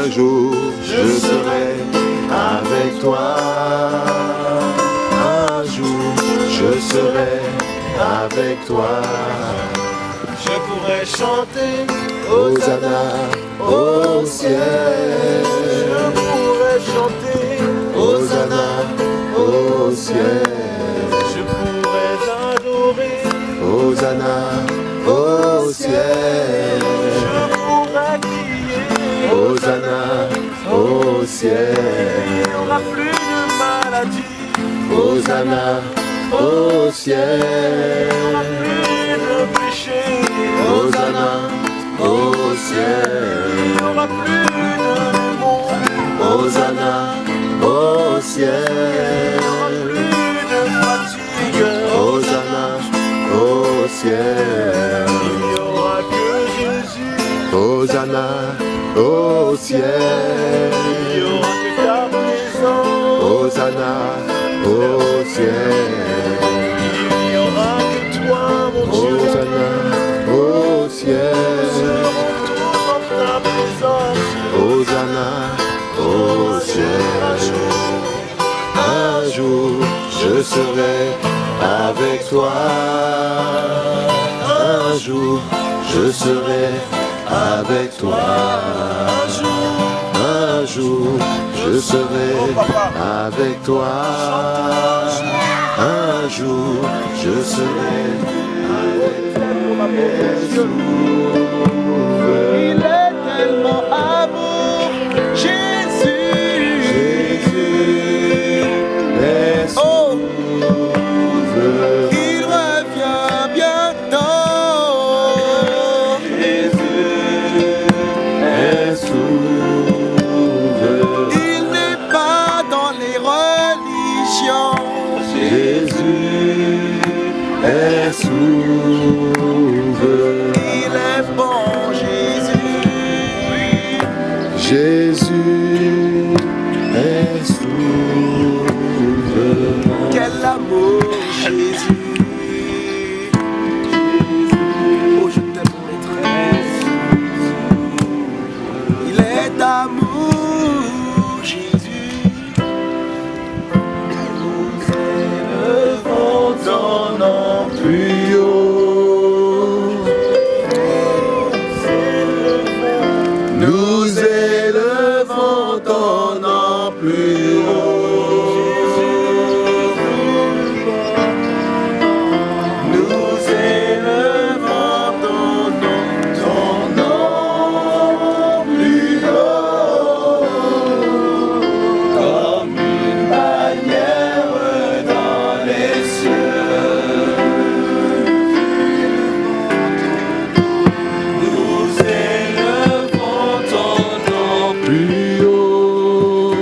Un jour, je serai avec toi. Un jour, je serai avec toi. Je pourrais chanter Hosanna au ciel. Je pourrais chanter Hosanna au ciel. Je pourrais adorer Hosanna au ciel. Je pourrais crier Hosanna au ciel. Il n'y aura plus de maladie. Hosanna au ciel. Il n'y aura plus de péché. Hosanna au ciel. Il n'y aura plus de démons. Hosanna au ciel. Il n'y aura plus de fatigue. Hosanna au ciel. Il n'y aura que Jésus. Hosanna au ciel. Il n'y aura que ta présence. Hosanna au ciel. Il n'y aura que toi, mon Dieu. Hosanna au ciel. Nous serons tous dans ta présence. Hosanna au ciel. Un jour, je serai avec toi. Un jour, je serai avec toi. Un jour, je serai avec toi. Un jour, je serai avec toi. Il est tellement amour, Jésus. Jésus est Oh, sauveur. il revient bientôt. Jésus est sauveur. Il n'est pas dans les religions. Jésus est sauveur. Il est bon, Jésus. Jésus est sauveur. Quel amour, Jésus. Oh, je t'aime, maîtresse. Il est d'amour, Jésus. Nous élevons ton nom Plus haut, nous élevons ton nom plus haut. Nous élevons ton nom plus haut. Comme une bannière dans les cieux. Nous élevons ton nom plus haut.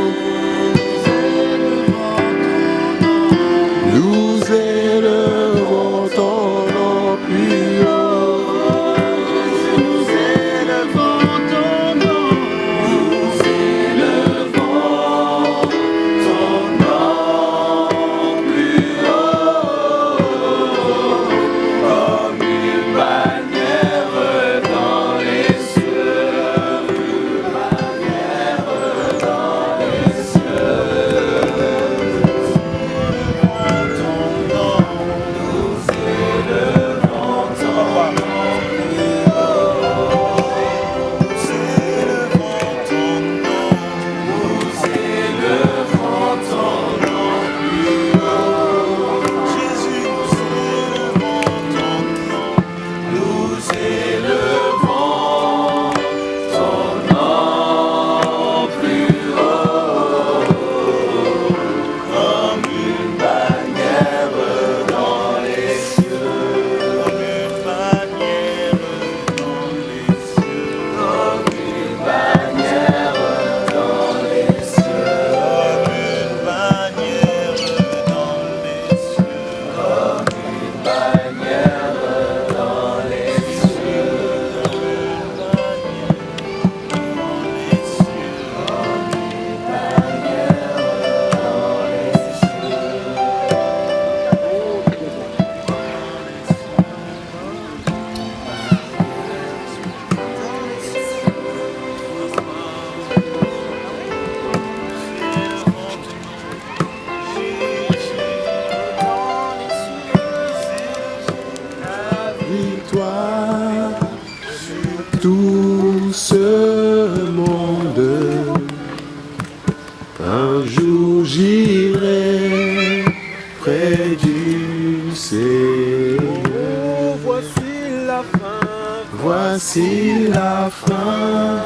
Voici la fin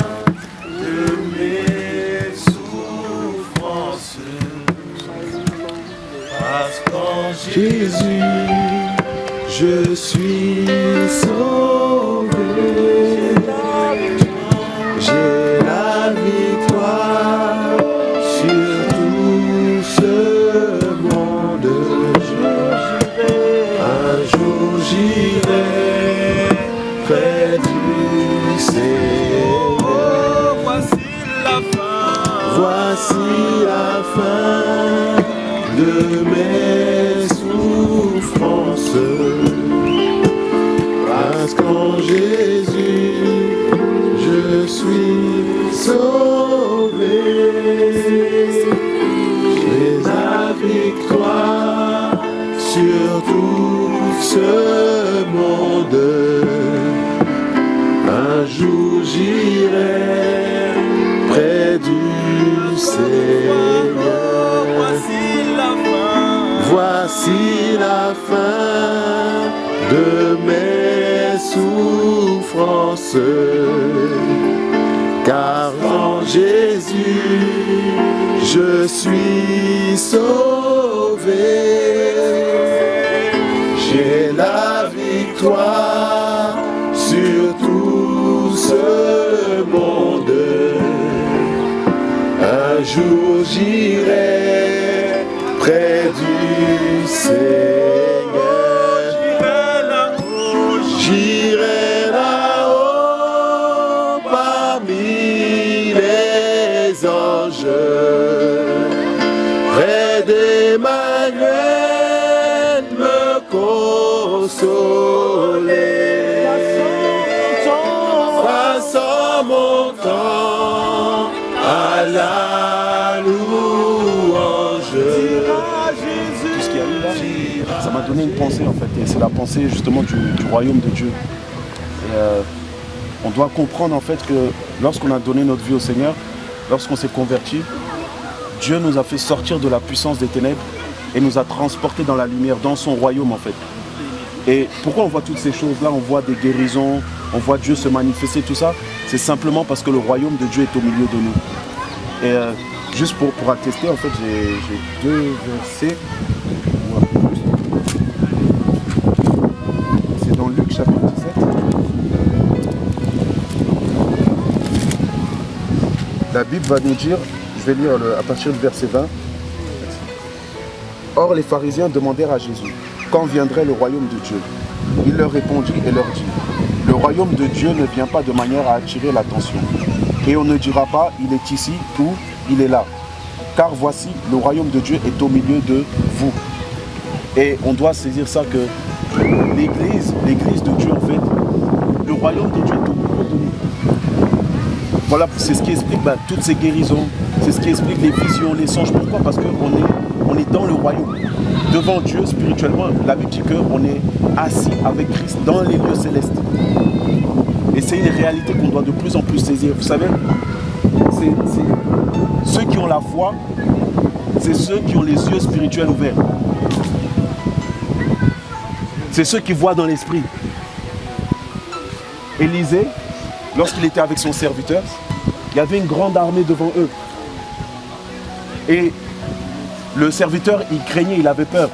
de mes souffrances, parce qu'en Jésus, je suis sauvé. J'ai la victoire sur tout ce monde. Un jour j'irai près du Seigneur. Voici la fin. Voici la fin de mes souffrances, parce qu'en Jésus je suis sauvé. J'ai la victoire sur tout ce monde. Un jour j'irai près du Seigneur. Voici la fin de mes souffrances, car en Jésus je suis sauvé. J'ai la victoire sur tout ce monde. Un jour j'irai près du Seigneur. J'irai là-haut parmi les anges, près d'Emmanuel me consoler. Passant mon temps à la louange. Tout ce qui arrive là, ça m'a donné une pensée en fait, et c'est la pensée justement du royaume de Dieu. Et, on doit comprendre en fait que lorsqu'on a donné notre vie au Seigneur, lorsqu'on s'est converti, Dieu nous a fait sortir de la puissance des ténèbres et nous a transportés dans la lumière, dans son royaume en fait. Et pourquoi on voit toutes ces choses-là, on voit des guérisons, on voit Dieu se manifester, tout ça, c'est simplement parce que le royaume de Dieu est au milieu de nous. Et juste pour attester, en fait, j'ai deux versets. C'est dans Luc chapitre 17. La Bible va nous dire, je vais lire à partir du verset 20. Or les pharisiens demandèrent à Jésus, quand viendrait le royaume de Dieu? Il leur répondit et leur dit, le royaume de Dieu ne vient pas de manière à attirer l'attention. Et on ne dira pas, il est ici ou il est là. Car voici, le royaume de Dieu est au milieu de vous. Et on doit saisir ça que l'église de Dieu en fait, le royaume de Dieu est au milieu de nous. Voilà, c'est ce qui explique toutes ces guérisons, c'est ce qui explique les visions, les songes. Pourquoi? Parce qu'on est dans le royaume. Devant Dieu, spirituellement, la Bible dit qu'on est assis avec Christ dans les lieux célestes. Et c'est une réalité qu'on doit de plus en plus saisir. Vous savez, ceux qui ont la foi, c'est ceux qui ont les yeux spirituels ouverts. C'est ceux qui voient dans l'esprit. Élisée, lorsqu'il était avec son serviteur, il y avait une grande armée devant eux. Et le serviteur, il craignait, il avait peur.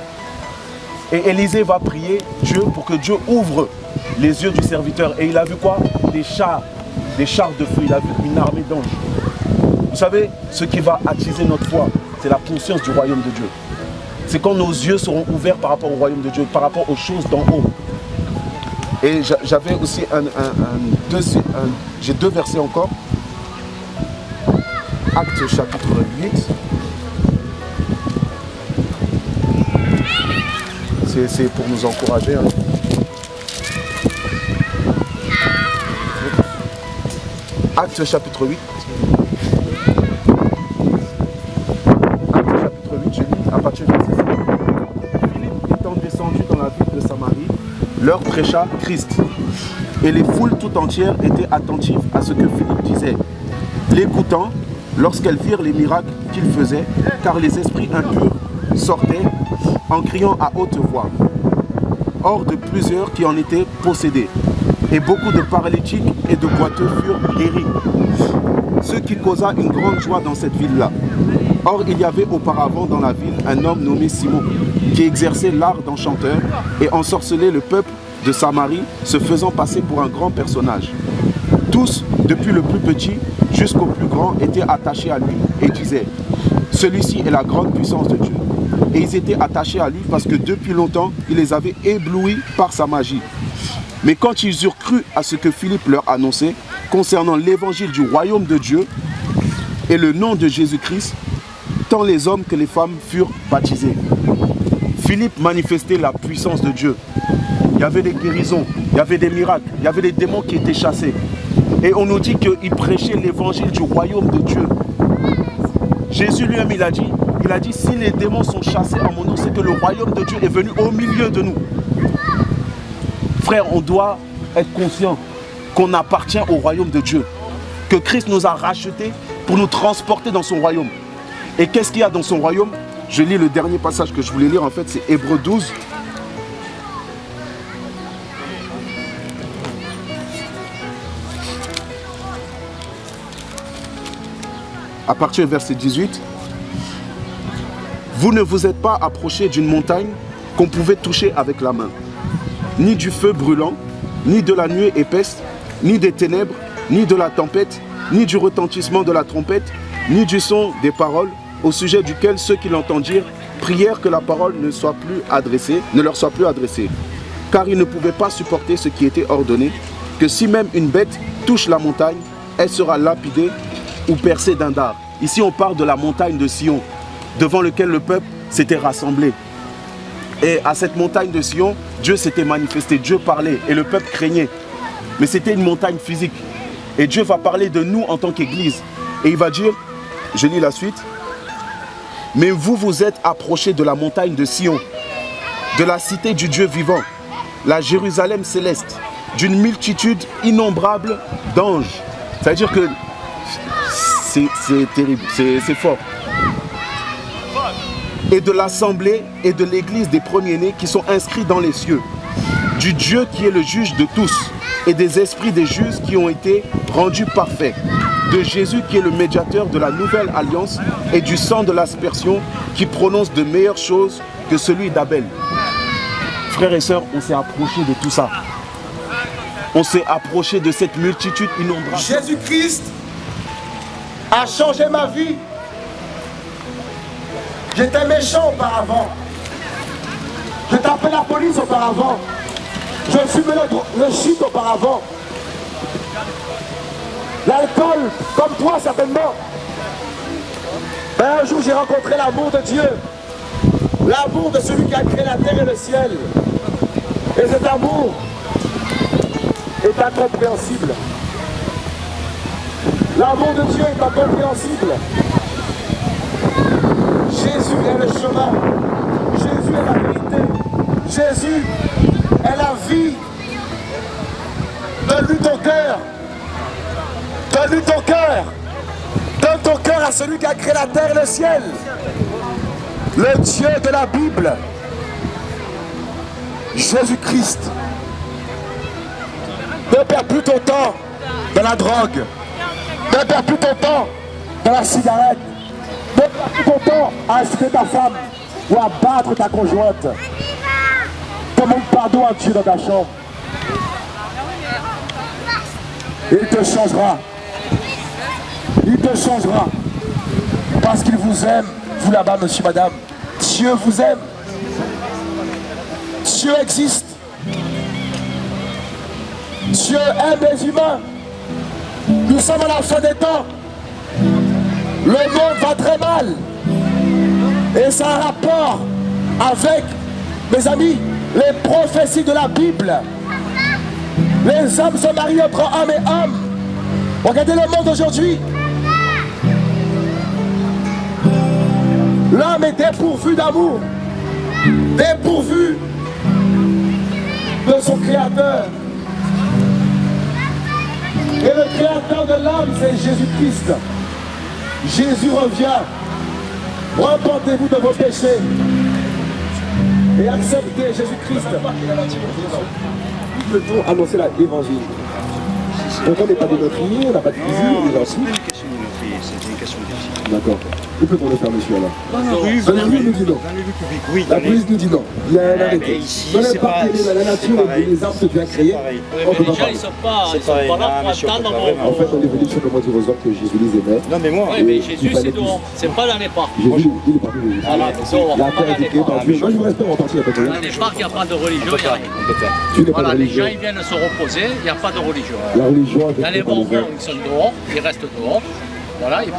Et Élisée va prier Dieu pour que Dieu ouvre les yeux du serviteur. Et il a vu quoi? Des chars de feu. Il a vu une armée d'anges. Vous savez, ce qui va attiser notre foi, c'est la conscience du royaume de Dieu. C'est quand nos yeux seront ouverts par rapport au royaume de Dieu, par rapport aux choses d'en haut. Et j'avais aussi j'ai deux versets encore. Actes chapitre 8. C'est pour nous encourager. Hein. Actes chapitre 8. Actes chapitre 8, je lis à partir du verset 5. Philippe étant descendu dans la ville de Samarie, leur prêcha Christ. Et les foules tout entières étaient attentives à ce que Philippe disait, l'écoutant lorsqu'elles virent les miracles qu'il faisait, car les esprits impurs sortaient en criant à haute voix, hors de plusieurs qui en étaient possédés. et beaucoup de paralytiques et de boiteux furent guéris, ce qui causa une grande joie dans cette ville-là. Or, il y avait auparavant dans la ville un homme nommé Simon, qui exerçait l'art d'enchanteur et ensorcelait le peuple de Samarie, se faisant passer pour un grand personnage. Tous, depuis le plus petit jusqu'au plus grand, étaient attachés à lui et disaient « Celui-ci est la grande puissance de Dieu ». Et ils étaient attachés à lui parce que depuis longtemps, il les avait éblouis par sa magie. Mais quand ils eurent cru à ce que Philippe leur annonçait concernant l'évangile du royaume de Dieu et le nom de Jésus-Christ, tant les hommes que les femmes furent baptisés. Philippe manifestait la puissance de Dieu. Il y avait des guérisons, il y avait des miracles, il y avait des démons qui étaient chassés. Et on nous dit qu'il prêchait l'évangile du royaume de Dieu. Jésus lui-même, il a dit, si les démons sont chassés en mon nom, c'est que le royaume de Dieu est venu au milieu de nous. Frère, on doit être conscient qu'on appartient au royaume de Dieu. Que Christ nous a rachetés pour nous transporter dans son royaume. Et qu'est-ce qu'il y a dans son royaume? Je lis le dernier passage que je voulais lire, en fait, c'est Hébreux 12. À partir du verset 18. Vous ne vous êtes pas approchés d'une montagne qu'on pouvait toucher avec la main, ni du feu brûlant, ni de la nuée épaisse, ni des ténèbres, ni de la tempête, ni du retentissement de la trompette, ni du son des paroles, au sujet duquel ceux qui l'entendirent prièrent que la parole ne leur soit plus adressée. Car ils ne pouvaient pas supporter ce qui était ordonné, que si même une bête touche la montagne, elle sera lapidée ou percée d'un dard. Ici on parle de la montagne de Sion, devant lequel le peuple s'était rassemblé. Et à cette montagne de Sion, Dieu s'était manifesté, Dieu parlait et le peuple craignait. Mais c'était une montagne physique. Et Dieu va parler de nous en tant qu'Église. Et il va dire, je lis la suite, « Mais vous vous êtes approchés de la montagne de Sion, de la cité du Dieu vivant, la Jérusalem céleste, d'une multitude innombrable d'anges. » C'est-à-dire que c'est terrible, c'est fort. Et de l'assemblée et de l'église des premiers-nés qui sont inscrits dans les cieux, du Dieu qui est le juge de tous, et des esprits des justes qui ont été rendus parfaits, de Jésus qui est le médiateur de la nouvelle alliance et du sang de l'aspersion qui prononce de meilleures choses que celui d'Abel. Frères et sœurs, on s'est approché de tout ça. On s'est approché de cette multitude innombrable. Jésus-Christ a changé ma vie. J'étais méchant auparavant. Je tapais la police auparavant. Je fumais le shit auparavant. L'alcool, comme toi certainement. Mais un jour j'ai rencontré l'amour de Dieu. L'amour de celui qui a créé la terre et le ciel. Et cet amour est incompréhensible. L'amour de Dieu est incompréhensible. Jésus est le chemin. Jésus est la vérité. Jésus est la vie. Donne-lui ton cœur. Donne-lui ton cœur. Donne ton cœur à celui qui a créé la terre et le ciel. Le Dieu de la Bible. Jésus-Christ. Ne perds plus ton temps dans la drogue. Ne perds plus ton temps dans la cigarette. Ne perds plus ton temps à insulter ta femme ou à battre ta conjointe. Demande pardon à Dieu dans ta chambre. Il te changera. Il te changera. Parce qu'il vous aime. Vous là-bas, monsieur, madame. Dieu vous aime. Dieu existe. Dieu aime les humains. Nous sommes à la fin des temps. Le monde va très mal. Et ça a un rapport avec, mes amis, les prophéties de la Bible. Les hommes se marient entre hommes et hommes. Regardez le monde aujourd'hui. L'homme est dépourvu d'amour. Dépourvu de son créateur. Et le créateur de l'homme, c'est Jésus-Christ. Jésus revient. Repentez-vous de vos péchés. Et acceptez Jésus-Christ. peut-on annoncer l'évangile? Pourtant, on n'est pas des meurtriers, on n'a pas de fusil, on est C'est gentils. pas une question de notre fille, c'est une question d'éthique. D'accord. Où peut-on le faire, monsieur, là? Dans la rue, Dans la rue, nous dit non. dans les rues publiques, oui. La police nous dit non. Il y a un mais arrêté. ici, Dans le c'est parc, pas- il y a la c'est nature pareil. et les arbres que Dieu a créés. pareil. Oui, On mais peut les pas gens, parler. ils sont pas C'est pareil. là Ah, pour monsieur, on peut attendre pas mon... vraiment. En fait, on est venu sur le mot du roseur que Jésus les aimait. Non, mais moi, Oui, mais Et Jésus, il fallait c'est dehors. C'est pas dans les parcs. Jésus, il est parmi nous. Voilà, c'est dehors. La Pas terre dans est les éduquée par parcs. Dieu. Moi, je vous respecte en partie, il n'y a pas de Dans problème. les parcs, il n'y a pas de religion, il n'y a rien. on peut pas. Tu n'es pas de Voilà, les religion. gens, ils viennent se reposer, il n'y a pas de religion. La religion, Dans les avec bonbons, ils sont dehors, ils restent dehors. Voilà, ils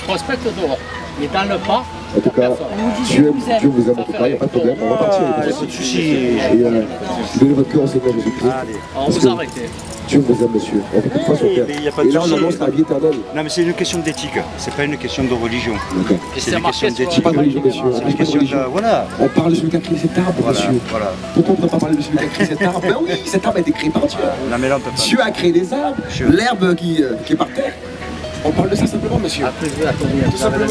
prospectent dehors. Mais dans le parc, En tout cas, Dieu vous aime en tout cas, il n'y a pas de problème. On va partir. Ah, il n'y a pas de souci. Et donnez votre cœur au Seigneur Jésus-Christ. Allez. on Parce vous que arrêtez. Dieu vous aime, monsieur. On fait une fois sur terre. mais il y a pas de Et là, on souci. annonce la vie éternelle. Non, mais c'est une question d'éthique, c'est pas une question de religion. D'accord. Et C'est c'est une marqué question sur d'éthique. Pas de religion, monsieur. C'est une question de... Voilà. On parle de celui qui a créé cet arbre, Voilà, monsieur. voilà. Pourquoi on ne peut pas parler de celui qui a créé cet arbre? Ben oui, cet arbre a été créé par Dieu. Non, mais là, on peut pas. Dieu a créé des arbres, Dieu. l'herbe qui est par terre. On parle de ça simplement, monsieur. Après, je vais attendre, Tout simplement.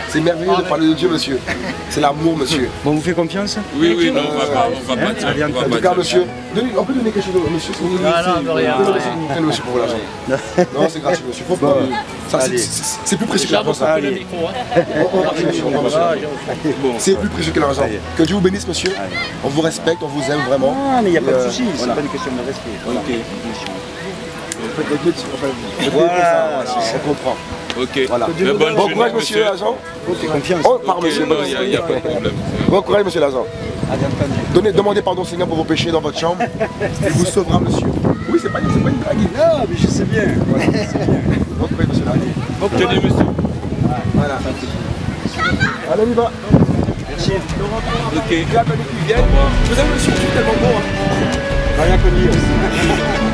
C'est merveilleux de parler de Dieu, monsieur. C'est l'amour, monsieur. Bon, vous faites confiance? Oui, oui, non, on va pas dire. Allez, On va En pas tout cas, dire. monsieur, on peut donner quelque chose, monsieur, si vous voulez. Non, non, rien. Tenez, monsieur, pour l'argent. Non, c'est gratuit, monsieur. Faut pas. Ça, Allez. c'est plus précieux que Déjà, vous l'argent, ça. coupez le micro. Hein. On va monsieur, on va, monsieur. C'est plus précieux que l'argent. Que Dieu vous bénisse, monsieur. On vous respecte, on vous aime vraiment. Ah, mais il n'y a pas de souci, c'est voilà. pas une question de respect. Voilà. Voilà, on comprend. Ok. Voilà. Mais bonne Bon journée, courage, monsieur l'agent. Confiance. Oh, pardon, Ok, monsieur. non, il n'y a pas de problème. Bon courage, monsieur l'agent. Allez, entendu. Demandez pardon au Seigneur pour vos péchés dans votre chambre. Il vous sauvera, monsieur. Oui, c'est pas une blague. Non, mais je sais bien. Voilà, je sais bien. Bon courage, monsieur l'agent. Tenez, monsieur. Voilà. Allez, on y va. Merci. Ok. Les amis qui viennent. Vous avez monsieur, je suis tellement bon. Hein. Rien connu.